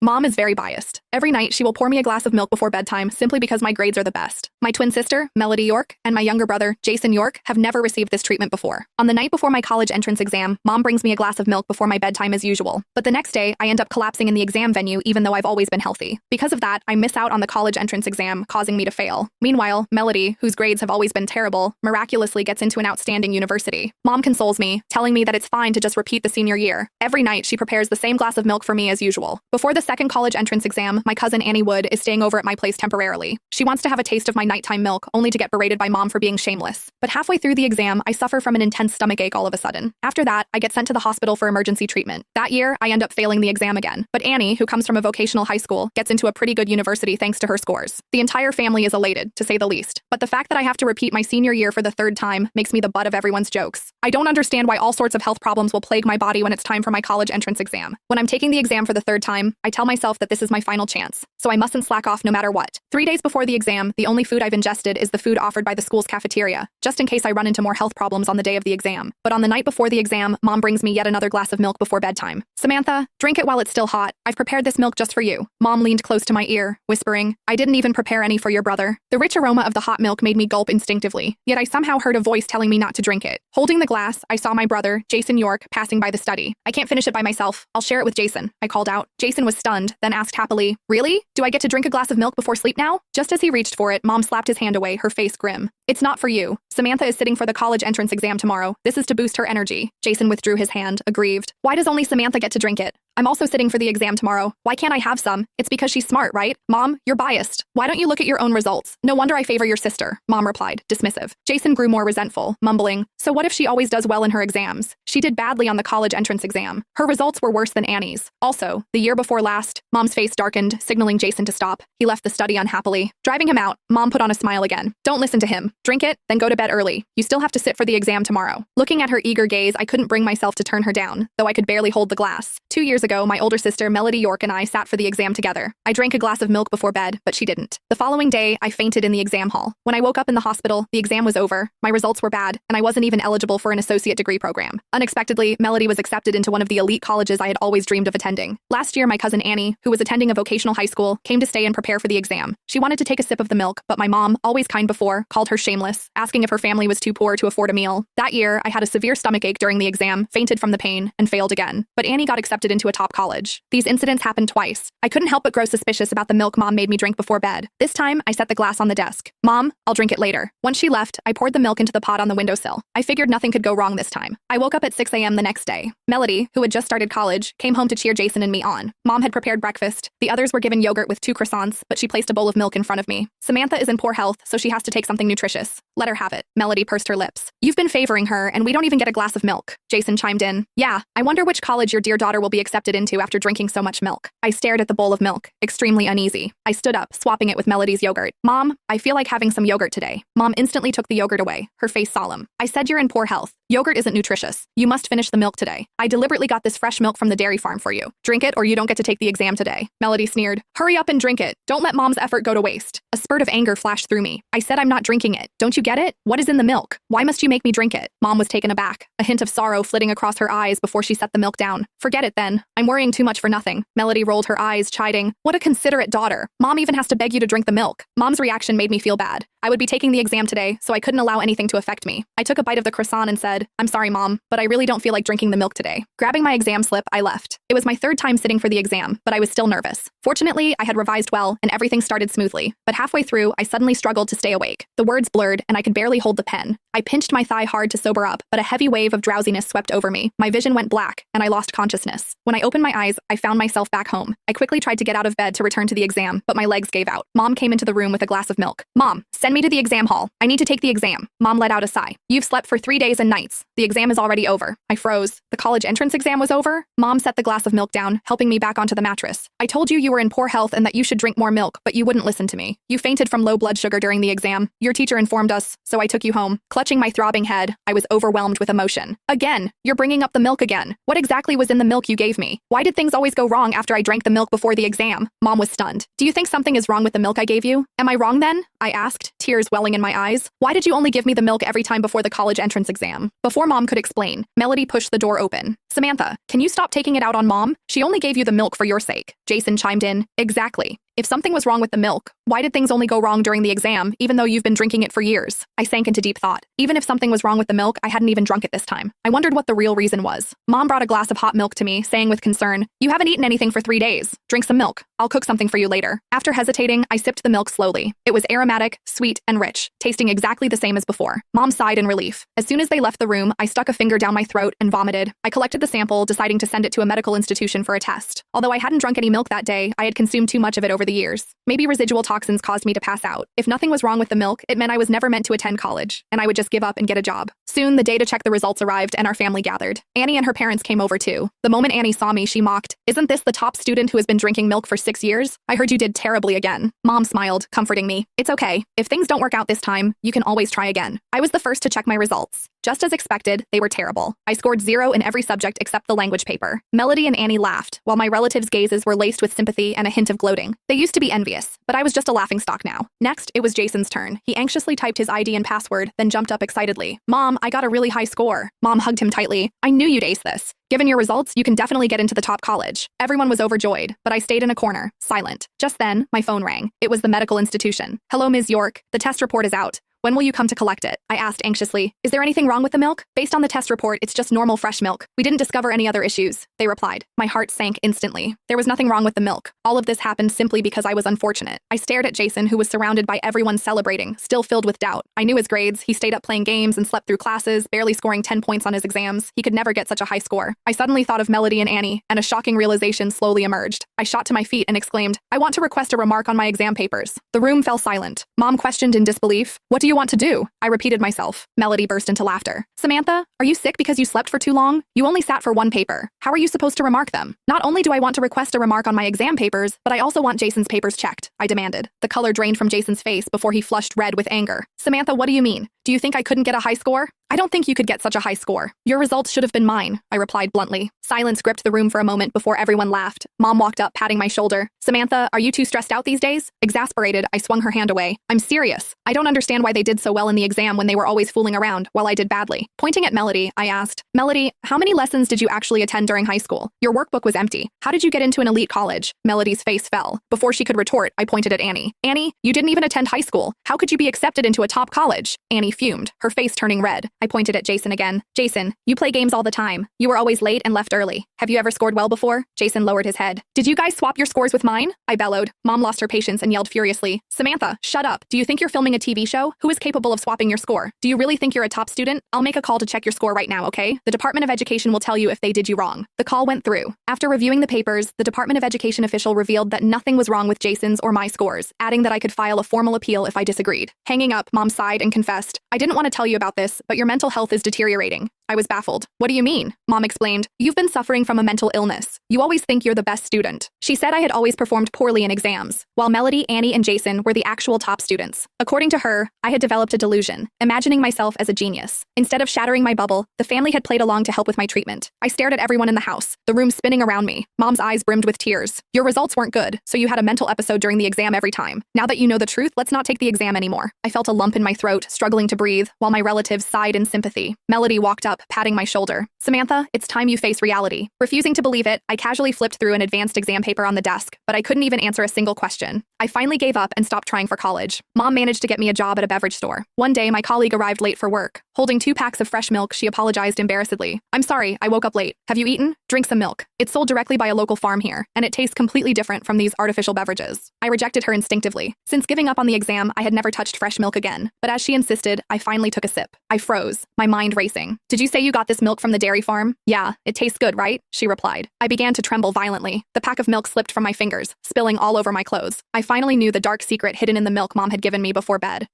Mom is very biased. Every night, she will pour me a glass of milk before bedtime simply because my grades are the best. My twin sister, Melody York, and my younger brother, Jason York, have never received this treatment before. On the night before my college entrance exam, Mom brings me a glass of milk before my bedtime as usual. But the next day, I end up collapsing in the exam venue even though I've always been healthy. Because of that, I miss out on the college entrance exam, causing me to fail. Meanwhile, Melody, whose grades have always been terrible, miraculously gets into an outstanding university. Mom consoles me, telling me that it's fine to just repeat the senior year. Every night, she prepares the same glass of milk for me as usual. Before the second college entrance exam, my cousin Annie Wood is staying over at my place temporarily. She wants to have a taste of my nighttime milk, only to get berated by Mom for being shameless. But halfway through the exam, I suffer from an intense stomachache all of a sudden. After that, I get sent to the hospital for emergency treatment. That year, I end up failing the exam again. But Annie, who comes from a vocational high school, gets into a pretty good university thanks to her scores. The entire family is elated, to say the least. But the fact that I have to repeat my senior year for the third time makes me the butt of everyone's jokes. I don't understand why all sorts of health problems will plague my body when it's time for my college entrance exam. When I'm taking the exam for the third time, I tell myself that this is my final chance, so I mustn't slack off no matter what. 3 days before the exam, the only food I've ingested is the food offered by the school's cafeteria, just in case I run into more health problems on the day of the exam. But on the night before the exam, Mom brings me yet another glass of milk before bedtime. "Samantha, drink it while it's still hot. I've prepared this milk just for you." Mom leaned close to my ear, whispering, "I didn't even prepare any for your brother." The rich aroma of the hot milk made me gulp instinctively, yet I somehow heard a voice telling me not to drink it. Holding the glass, I saw my brother, Jason York, passing by the study. "I can't finish it by myself. I'll share it with Jason," I called out. Jason was stunned, then asked happily, "Really? Do I get to drink a glass of milk before sleep now?" Just as he reached for it, Mom slapped his hand away, her face grim. "It's not for you. Samantha is sitting for the college entrance exam tomorrow. This is to boost her energy." Jason withdrew his hand, aggrieved. "Why does only Samantha get to drink it? I'm also sitting for the exam tomorrow. Why can't I have some? It's because she's smart, right? Mom, you're biased. Why don't you look at your own results? No wonder I favor your sister," Mom replied, dismissive. Jason grew more resentful, mumbling, "So what if she always does well in her exams? She did badly on the college entrance exam. Her results were worse than Annie's. Also, the year before last," Mom's face darkened, signaling Jason to stop. He left the study unhappily. Driving him out, Mom put on a smile again. "Don't listen to him. Drink it, then go to bed early. You still have to sit for the exam tomorrow." Looking at her eager gaze, I couldn't bring myself to turn her down, though I could barely hold the glass. 2 years ago, my older sister, Melody York, and I sat for the exam together. I drank a glass of milk before bed, but she didn't. The following day, I fainted in the exam hall. When I woke up in the hospital, the exam was over, my results were bad, and I wasn't even eligible for an associate degree program. Unexpectedly, Melody was accepted into one of the elite colleges I had always dreamed of attending. Last year, my cousin Annie, who was attending a vocational high school, came to stay and prepare for the exam. She wanted to take a sip of the milk, but my mom, always kind before, called her shameless, asking if her family was too poor to afford a meal. That year, I had a severe stomachache during the exam, fainted from the pain, and failed again. But Annie got accepted into a top college. These incidents happened twice. I couldn't help but grow suspicious about the milk Mom made me drink before bed. This time, I set the glass on the desk. "Mom, I'll drink it later." Once she left, I poured the milk into the pot on the windowsill. I figured nothing could go wrong this time. I woke up at 6 a.m. the next day. Melody, who had just started college, came home to cheer Jason and me on. Mom had prepared breakfast. The others were given yogurt with 2 croissants, but she placed a bowl of milk in front of me. "Samantha is in poor health, so she has to take something nutritious. Let her have it." Melody pursed her lips. "You've been favoring her, and we don't even get a glass of milk." Jason chimed in. "Yeah, I wonder which college your dear daughter will be accepted into after drinking so much milk." I stared at the bowl of milk, extremely uneasy. I stood up, swapping it with Melody's yogurt. "Mom, I feel like having some yogurt today." Mom instantly took the yogurt away, her face solemn. "I said you're in poor health. Yogurt isn't nutritious. You must finish the milk today. I deliberately got this fresh milk from the dairy farm for you. Drink it or you don't get to take the exam today." Melody sneered. "Hurry up and drink it. Don't let Mom's effort go to waste." A spurt of anger flashed through me. "I said I'm not drinking it. Don't you get it? What is in the milk? Why must you make me drink it?" Mom was taken aback, a hint of sorrow flitting across her eyes before she set the milk down. "Forget it then. I'm worrying too much for nothing." Melody rolled her eyes, chiding, "What a considerate daughter. Mom even has to beg you to drink the milk." Mom's reaction made me feel bad. I would be taking the exam today, so I couldn't allow anything to affect me. I took a bite of the croissant and said, "I'm sorry, Mom, but I really don't feel like drinking the milk today." Grabbing my exam slip, I left. It was my third time sitting for the exam, but I was still nervous. Fortunately, I had revised well, and everything started smoothly. But halfway through, I suddenly struggled to stay awake. The words blurred, and I could barely hold the pen. I pinched my thigh hard to sober up, but a heavy wave of drowsiness swept over me. My vision went black, and I lost consciousness. When I opened my eyes, I found myself back home. I quickly tried to get out of bed to return to the exam, but my legs gave out. Mom came into the room with a glass of milk. "Mom, send me to the exam hall. I need to take the exam." Mom let out a sigh. "You've slept for 3 days and nights. The exam is already over." I froze. The college entrance exam was over? Mom set the glass of milk down, helping me back onto the mattress. "I told you you were in poor health and that you should drink more milk, but you wouldn't listen to me. You fainted from low blood sugar during the exam. Your teacher informed us, so I took you home." Clutching my throbbing head, I was overwhelmed with emotion. "Again, you're bringing up the milk again. What exactly was in the milk you gave me?" me. Why did things always go wrong after I drank the milk before the exam? Mom was stunned. Do you think something is wrong with the milk I gave you? Am I wrong then? I asked, tears welling in my eyes. Why did you only give me the milk every time before the college entrance exam? Before Mom could explain, Melody pushed the door open. Samantha, can you stop taking it out on Mom? She only gave you the milk for your sake. Jason chimed in. Exactly. If something was wrong with the milk, why did things only go wrong during the exam, even though you've been drinking it for years? I sank into deep thought. Even if something was wrong with the milk, I hadn't even drunk it this time. I wondered what the real reason was. Mom brought a glass of hot milk to me, saying with concern, "You haven't eaten anything for 3 days. Drink some milk. I'll cook something for you later." After hesitating, I sipped the milk slowly. It was aromatic, sweet, and rich, tasting exactly the same as before. Mom sighed in relief. As soon as they left the room, I stuck a finger down my throat and vomited. I collected the sample, deciding to send it to a medical institution for a test. Although I hadn't drunk any milk that day, I had consumed too much of it over the years. Maybe residual toxins caused me to pass out. If nothing was wrong with the milk, it meant I was never meant to attend college, and I would just give up and get a job. Soon, the day to check the results arrived, and our family gathered. Annie and her parents came over too. The moment Annie saw me, she mocked, "Isn't this the top student who has been drinking milk for 6 years? I heard you did terribly again." Mom smiled, comforting me. "It's okay. If things don't work out this time, you can always try again." I was the first to check my results. Just as expected, they were terrible. I scored 0 in every subject except the language paper. Melody and Annie laughed, while my relatives' gazes were laced with sympathy and a hint of gloating. They used to be envious, but I was just a laughingstock now. Next, it was Jason's turn. He anxiously typed his ID and password, then jumped up excitedly. "Mom, I got a really high score." Mom hugged him tightly. "I knew you'd ace this. Given your results, you can definitely get into the top college." Everyone was overjoyed, but I stayed in a corner, silent. Just then, my phone rang. It was the medical institution. "Hello, Ms. York. The test report is out. When will you come to collect it?" I asked anxiously. "Is there anything wrong with the milk?" "Based on the test report, it's just normal fresh milk. We didn't discover any other issues," they replied. My heart sank instantly. There was nothing wrong with the milk. All of this happened simply because I was unfortunate. I stared at Jason, who was surrounded by everyone celebrating, still filled with doubt. I knew his grades. He stayed up playing games and slept through classes, barely scoring 10 points on his exams. He could never get such a high score. I suddenly thought of Melody and Annie, and a shocking realization slowly emerged. I shot to my feet and exclaimed, "I want to request a remark on my exam papers." The room fell silent. Mom questioned in disbelief, "What do you want to do?" I repeated myself. Melody burst into laughter. "Samantha, are you sick because you slept for too long? You only sat for 1 paper. How are you supposed to remark them?" "Not only do I want to request a remark on my exam papers, but I also want Jason's papers checked," I demanded. The color drained from Jason's face before he flushed red with anger. "Samantha, what do you mean? Do you think I couldn't get a high score?" "I don't think you could get such a high score. Your results should have been mine," I replied bluntly. Silence gripped the room for a moment before everyone laughed. Mom walked up, patting my shoulder. "Samantha, are you too stressed out these days?" Exasperated, I swung her hand away. "I'm serious. I don't understand why they did so well in the exam when they were always fooling around, while I did badly." Pointing at Melody, I asked, "Melody, how many lessons did you actually attend during high school? Your workbook was empty. How did you get into an elite college?" Melody's face fell. Before she could retort, I pointed at Annie. "Annie, you didn't even attend high school. How could you be accepted into a top college?" Annie fumed, her face turning red. I pointed at Jason again. "Jason, you play games all the time. You were always late and left early. Have you ever scored well before?" Jason lowered his head. "Did you guys swap your scores with mine?" I bellowed. Mom lost her patience and yelled furiously, "Samantha, shut up. Do you think you're filming a TV show? Who is capable of swapping your score? Do you really think you're a top student? I'll make a call to check your score right now, okay? The Department of Education will tell you if they did you wrong." The call went through. After reviewing the papers, the Department of Education official revealed that nothing was wrong with Jason's or my scores, adding that I could file a formal appeal if I disagreed. Hanging up, Mom sighed and confessed, "I didn't want to tell you about this, but your mental health is deteriorating." I was baffled. "What do you mean?" Mom explained, "You've been suffering from a mental illness. You always think you're the best student." She said I had always performed poorly in exams, while Melody, Annie, and Jason were the actual top students. According to her, I had developed a delusion, imagining myself as a genius. Instead of shattering my bubble, the family had played along to help with my treatment. I stared at everyone in the house, the room spinning around me. Mom's eyes brimmed with tears. "Your results weren't good, so you had a mental episode during the exam every time. Now that you know the truth, let's not take the exam anymore." I felt a lump in my throat, struggling to breathe, while my relatives sighed in sympathy. Melody walked up, patting my shoulder. "Samantha, it's time you face reality." Refusing to believe it, I casually flipped through an advanced exam paper on the desk, but I couldn't even answer a single question. I finally gave up and stopped trying for college. Mom managed to get me a job at a beverage store. One day, my colleague arrived late for work. Holding 2 packs of fresh milk, she apologized embarrassedly. "I'm sorry, I woke up late. Have you eaten? Drink some milk. It's sold directly by a local farm here, and it tastes completely different from these artificial beverages." I rejected her instinctively. Since giving up on the exam, I had never touched fresh milk again. But as she insisted, I finally took a sip. I froze, my mind racing. "Did you say you got this milk from the dairy farm?" "Yeah, it tastes good, right?" she replied. I began to tremble violently. The pack of milk slipped from my fingers, spilling all over my clothes. I finally knew the dark secret hidden in the milk Mom had given me before bed.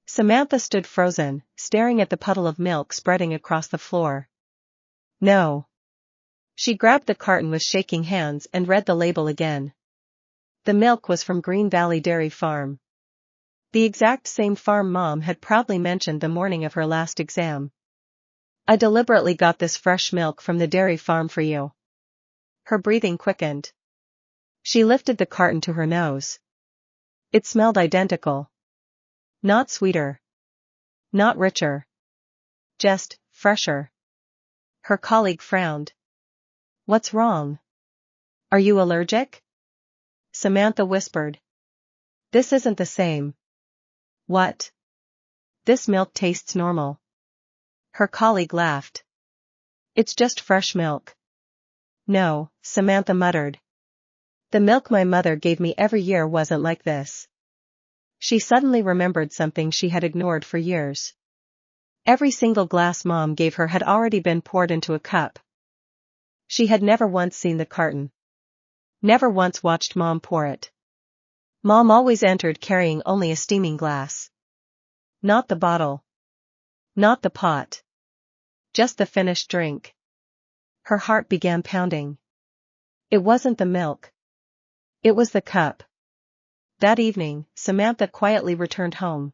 Samantha stood frozen, staring at the puddle of milk spreading across the floor. "No." She grabbed the carton with shaking hands and read the label again. The milk was from Green Valley Dairy Farm. The exact same farm Mom had proudly mentioned the morning of her last exam. I deliberately got this fresh milk from the dairy farm for you. Her breathing quickened. She lifted the carton to her nose. It smelled identical. Not sweeter. Not richer. Just fresher. Her colleague frowned. What's wrong? Are you allergic? Samantha whispered. This isn't the same. What? This milk tastes normal. Her colleague laughed. It's just fresh milk. No, Samantha muttered. The milk my mother gave me every year wasn't like this. She suddenly remembered something she had ignored for years. Every single glass Mom gave her had already been poured into a cup. She had never once seen the carton. Never once watched Mom pour it. Mom always entered carrying only a steaming glass. Not the bottle. Not the pot. Just the finished drink. Her heart began pounding. It wasn't the milk. It was the cup. That evening, Samantha quietly returned home.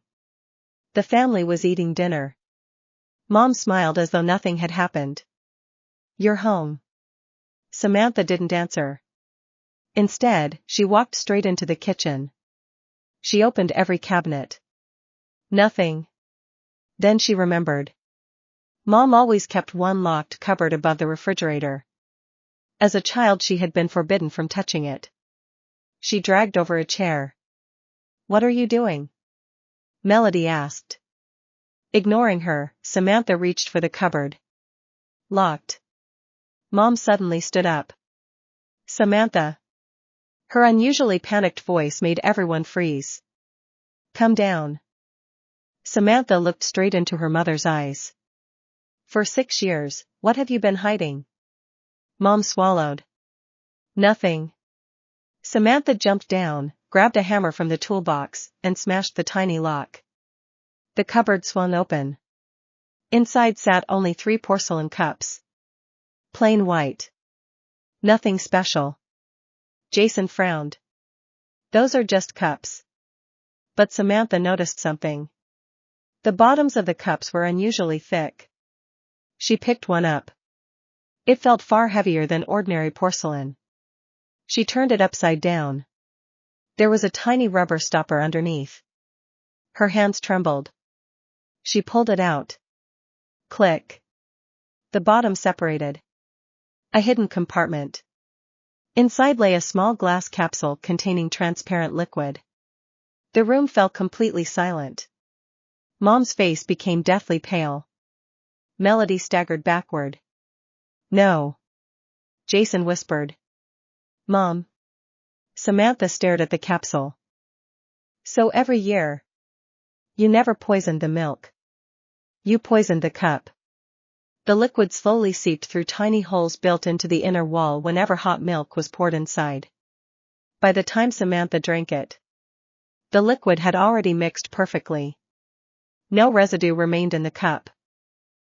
The family was eating dinner. Mom smiled as though nothing had happened. You're home. Samantha didn't answer. Instead, she walked straight into the kitchen. She opened every cabinet. Nothing. Then she remembered. Mom always kept one locked cupboard above the refrigerator. As a child she had been forbidden from touching it. She dragged over a chair. What are you doing? Melody asked. Ignoring her, Samantha reached for the cupboard. Locked. Mom suddenly stood up. Samantha. Her unusually panicked voice made everyone freeze. Come down. Samantha looked straight into her mother's eyes. For 6 years, what have you been hiding? Mom swallowed. Nothing. Samantha jumped down, grabbed a hammer from the toolbox, and smashed the tiny lock. The cupboard swung open. Inside sat only 3 porcelain cups. Plain white. Nothing special. Jason frowned. Those are just cups. But Samantha noticed something. The bottoms of the cups were unusually thick. She picked one up. It felt far heavier than ordinary porcelain. She turned it upside down. There was a tiny rubber stopper underneath. Her hands trembled. She pulled it out. Click. The bottom separated. A hidden compartment. Inside lay a small glass capsule containing transparent liquid. The room fell completely silent. Mom's face became deathly pale. Melody staggered backward. No. Jason whispered. Mom. Samantha stared at the capsule. So every year. You never poisoned the milk. You poisoned the cup. The liquid slowly seeped through tiny holes built into the inner wall whenever hot milk was poured inside. By the time Samantha drank it, the liquid had already mixed perfectly. No residue remained in the cup.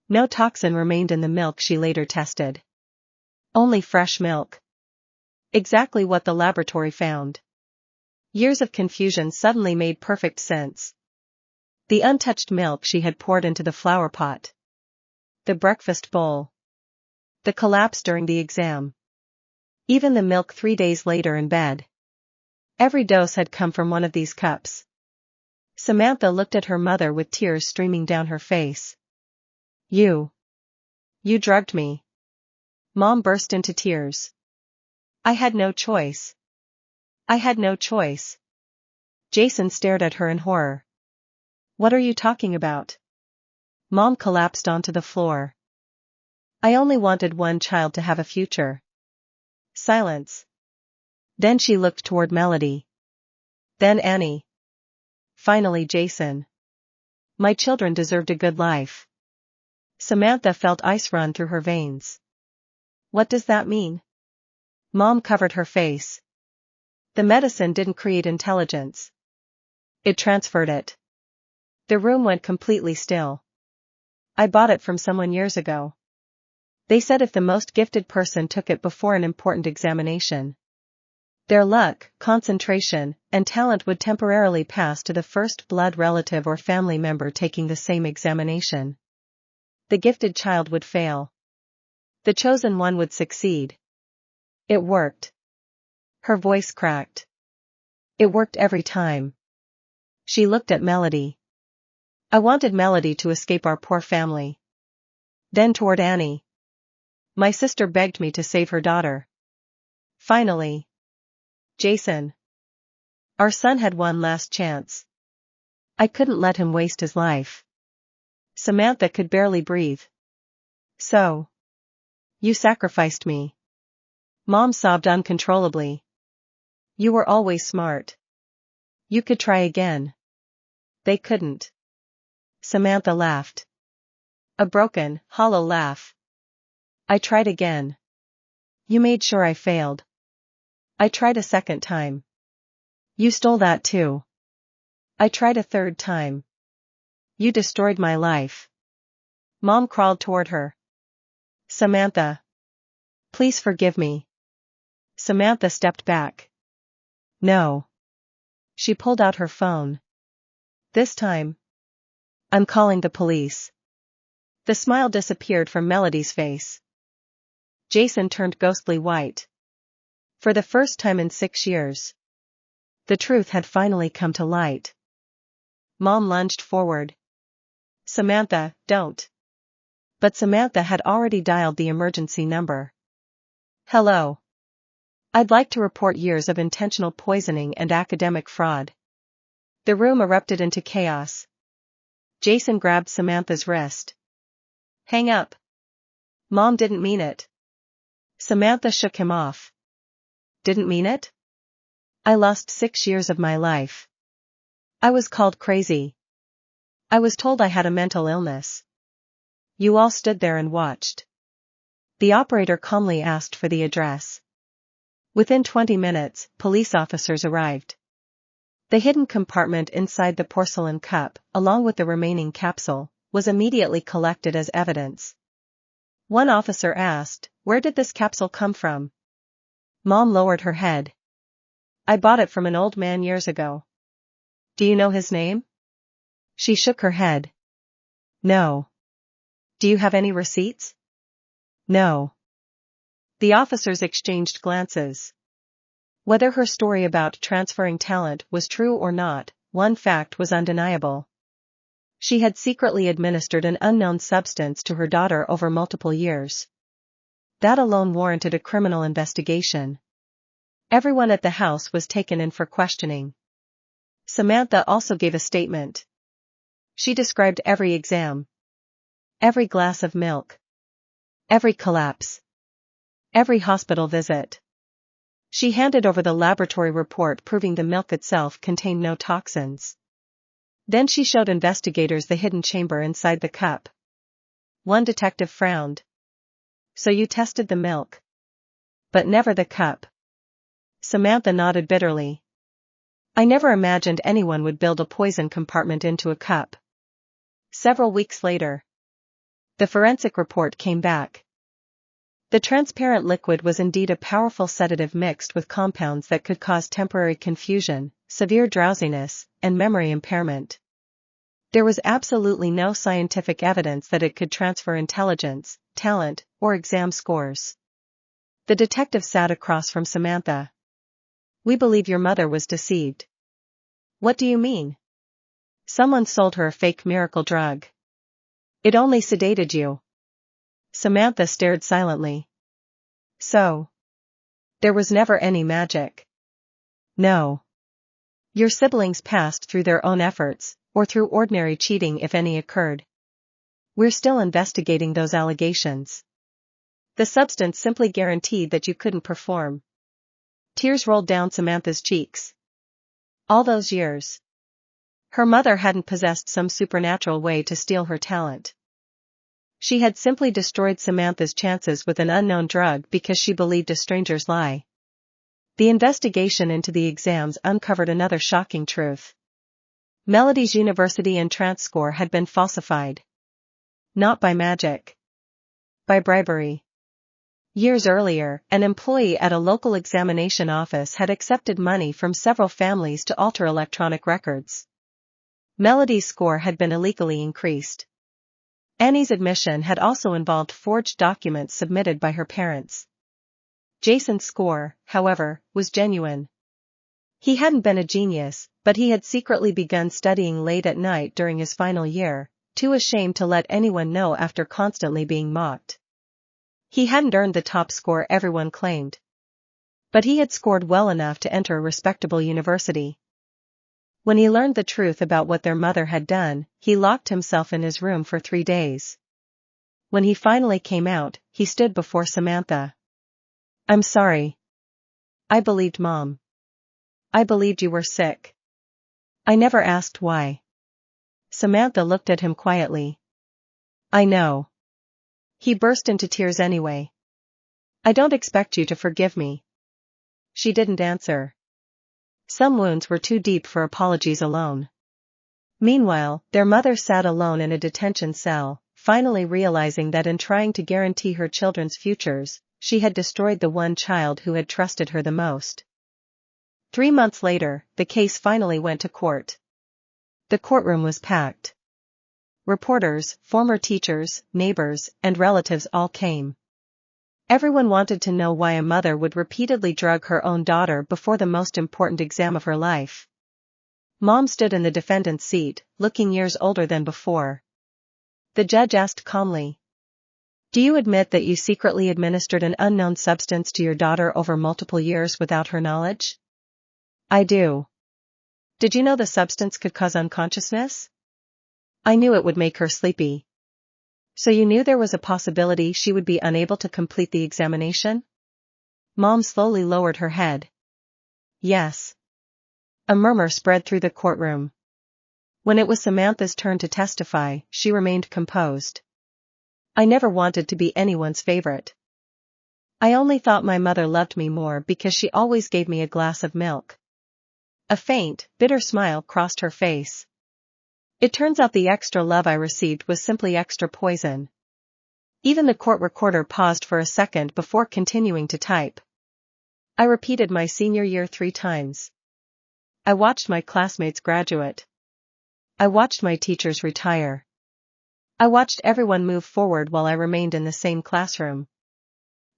No toxin remained in the milk she later tested. Only fresh milk. Exactly what the laboratory found. Years of confusion suddenly made perfect sense. The untouched milk she had poured into the flower pot. The breakfast bowl. The collapse during the exam. Even the milk 3 days later in bed. Every dose had come from one of these cups. Samantha looked at her mother with tears streaming down her face. You drugged me. Mom burst into tears. I had no choice. I had no choice. Jason stared at her in horror. What are you talking about? Mom collapsed onto the floor. I only wanted one child to have a future. Silence. Then she looked toward Melody. Then Annie. Finally Jason. My children deserved a good life. Samantha felt ice run through her veins. What does that mean? Mom covered her face. The medicine didn't create intelligence. It transferred it. The room went completely still. I bought it from someone years ago. They said if the most gifted person took it before an important examination, their luck, concentration, and talent would temporarily pass to the first blood relative or family member taking the same examination. The gifted child would fail. The chosen one would succeed. It worked. Her voice cracked. It worked every time. She looked at Melody. I wanted Melody to escape our poor family. Then toward Annie. My sister begged me to save her daughter. Finally. Jason. Our son had one last chance. I couldn't let him waste his life. Samantha could barely breathe. So. You sacrificed me. Mom sobbed uncontrollably. You were always smart. You could try again. They couldn't. Samantha laughed. A broken, hollow laugh. I tried again. You made sure I failed. I tried a second time. You stole that too. I tried a third time. You destroyed my life. Mom crawled toward her. Samantha. Please forgive me. Samantha stepped back. No. She pulled out her phone. This time. I'm calling the police. The smile disappeared from Melody's face. Jason turned ghostly white. For the first time in 6 years. The truth had finally come to light. Mom lunged forward. Samantha, don't. But Samantha had already dialed the emergency number. Hello. I'd like to report years of intentional poisoning and academic fraud. The room erupted into chaos. Jason grabbed Samantha's wrist. Hang up. Mom didn't mean it. Samantha shook him off. Didn't mean it? I lost 6 years of my life. I was called crazy. I was told I had a mental illness. You all stood there and watched. The operator calmly asked for the address. Within 20 minutes, police officers arrived. The hidden compartment inside the porcelain cup, along with the remaining capsule, was immediately collected as evidence. One officer asked, "Where did this capsule come from?" Mom lowered her head. I bought it from an old man years ago. Do you know his name? She shook her head. No. Do you have any receipts? No. The officers exchanged glances. Whether her story about transferring talent was true or not, one fact was undeniable. She had secretly administered an unknown substance to her daughter over multiple years. That alone warranted a criminal investigation. Everyone at the house was taken in for questioning. Samantha also gave a statement. She described every exam. Every glass of milk. Every collapse. Every hospital visit. She handed over the laboratory report proving the milk itself contained no toxins. Then she showed investigators the hidden chamber inside the cup. One detective frowned. So you tested the milk. But never the cup. Samantha nodded bitterly. I never imagined anyone would build a poison compartment into a cup. Several weeks later. The forensic report came back. The transparent liquid was indeed a powerful sedative mixed with compounds that could cause temporary confusion, severe drowsiness, and memory impairment. There was absolutely no scientific evidence that it could transfer intelligence, talent, or exam scores. The detective sat across from Samantha. We believe your mother was deceived. What do you mean? Someone sold her a fake miracle drug. It only sedated you. Samantha stared silently. So. There was never any magic. No. Your siblings passed through their own efforts, or through ordinary cheating if any occurred. We're still investigating those allegations. The substance simply guaranteed that you couldn't perform. Tears rolled down Samantha's cheeks. All those years. Her mother hadn't possessed some supernatural way to steal her talent. She had simply destroyed Samantha's chances with an unknown drug because she believed a stranger's lie. The investigation into the exams uncovered another shocking truth. Melody's university entrance score had been falsified. Not by magic. By bribery. Years earlier, an employee at a local examination office had accepted money from several families to alter electronic records. Melody's score had been illegally increased. Annie's admission had also involved forged documents submitted by her parents. Jason's score, however, was genuine. He hadn't been a genius, but he had secretly begun studying late at night during his final year, too ashamed to let anyone know after constantly being mocked. He hadn't earned the top score everyone claimed. But he had scored well enough to enter a respectable university. When he learned the truth about what their mother had done, he locked himself in his room for 3 days. When he finally came out, he stood before Samantha. "I'm sorry. I believed Mom. I believed you were sick. I never asked why." Samantha looked at him quietly. "I know." He burst into tears anyway. "I don't expect you to forgive me." She didn't answer. Some wounds were too deep for apologies alone. Meanwhile, their mother sat alone in a detention cell, finally realizing that in trying to guarantee her children's futures, she had destroyed the one child who had trusted her the most. 3 months later, the case finally went to court. The courtroom was packed. Reporters, former teachers, neighbors, and relatives all came. Everyone wanted to know why a mother would repeatedly drug her own daughter before the most important exam of her life. Mom stood in the defendant's seat, looking years older than before. The judge asked calmly, "Do you admit that you secretly administered an unknown substance to your daughter over multiple years without her knowledge?" "I do." "Did you know the substance could cause unconsciousness?" "I knew it would make her sleepy." "So you knew there was a possibility she would be unable to complete the examination?" Mom slowly lowered her head. "Yes." A murmur spread through the courtroom. When it was Samantha's turn to testify, she remained composed. "I never wanted to be anyone's favorite. I only thought my mother loved me more because she always gave me a glass of milk." A faint, bitter smile crossed her face. "It turns out the extra love I received was simply extra poison." Even the court recorder paused for a second before continuing to type. "I repeated my senior year 3 times. I watched my classmates graduate. I watched my teachers retire. I watched everyone move forward while I remained in the same classroom.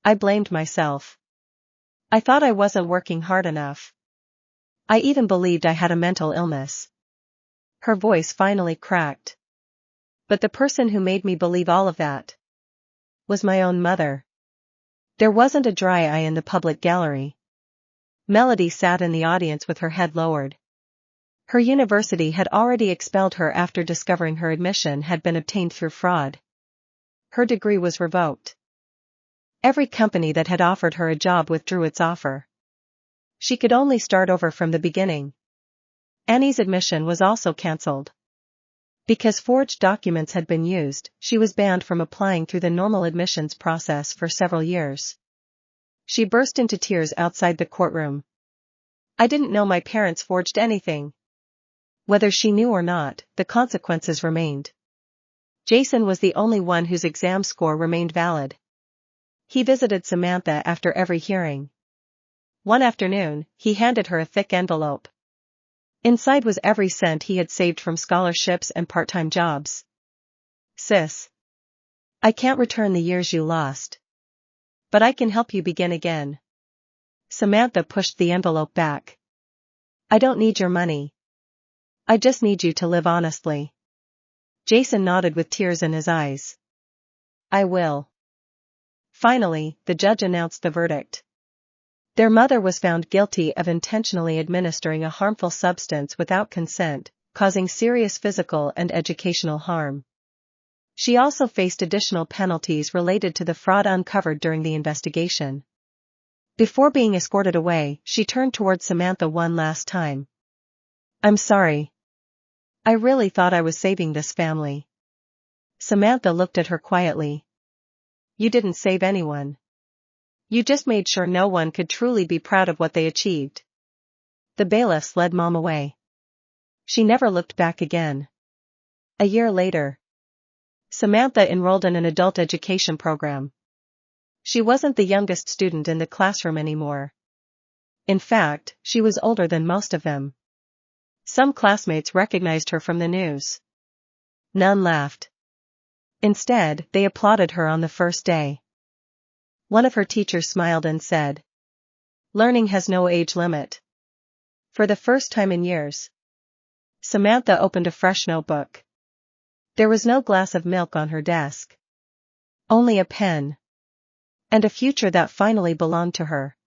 I blamed myself. I thought I wasn't working hard enough. I even believed I had a mental illness." Her voice finally cracked. "But the person who made me believe all of that was my own mother." There wasn't a dry eye in the public gallery. Melody sat in the audience with her head lowered. Her university had already expelled her after discovering her admission had been obtained through fraud. Her degree was revoked. Every company that had offered her a job withdrew its offer. She could only start over from the beginning. Annie's admission was also cancelled. Because forged documents had been used, she was banned from applying through the normal admissions process for several years. She burst into tears outside the courtroom. "I didn't know my parents forged anything." Whether she knew or not, the consequences remained. Jason was the only one whose exam score remained valid. He visited Samantha after every hearing. One afternoon, he handed her a thick envelope. Inside was every cent he had saved from scholarships and part-time jobs. "Sis, I can't return the years you lost. But I can help you begin again." Samantha pushed the envelope back. "I don't need your money. I just need you to live honestly." Jason nodded with tears in his eyes. "I will." Finally, the judge announced the verdict. Their mother was found guilty of intentionally administering a harmful substance without consent, causing serious physical and educational harm. She also faced additional penalties related to the fraud uncovered during the investigation. Before being escorted away, she turned toward Samantha one last time. "I'm sorry. I really thought I was saving this family." Samantha looked at her quietly. "You didn't save anyone. You just made sure no one could truly be proud of what they achieved." The bailiffs led Mom away. She never looked back again. A year later, Samantha enrolled in an adult education program. She wasn't the youngest student in the classroom anymore. In fact, she was older than most of them. Some classmates recognized her from the news. None laughed. Instead, they applauded her on the first day. One of her teachers smiled and said, "Learning has no age limit." For the first time in years, Samantha opened a fresh notebook. There was no glass of milk on her desk. Only a pen. And a future that finally belonged to her.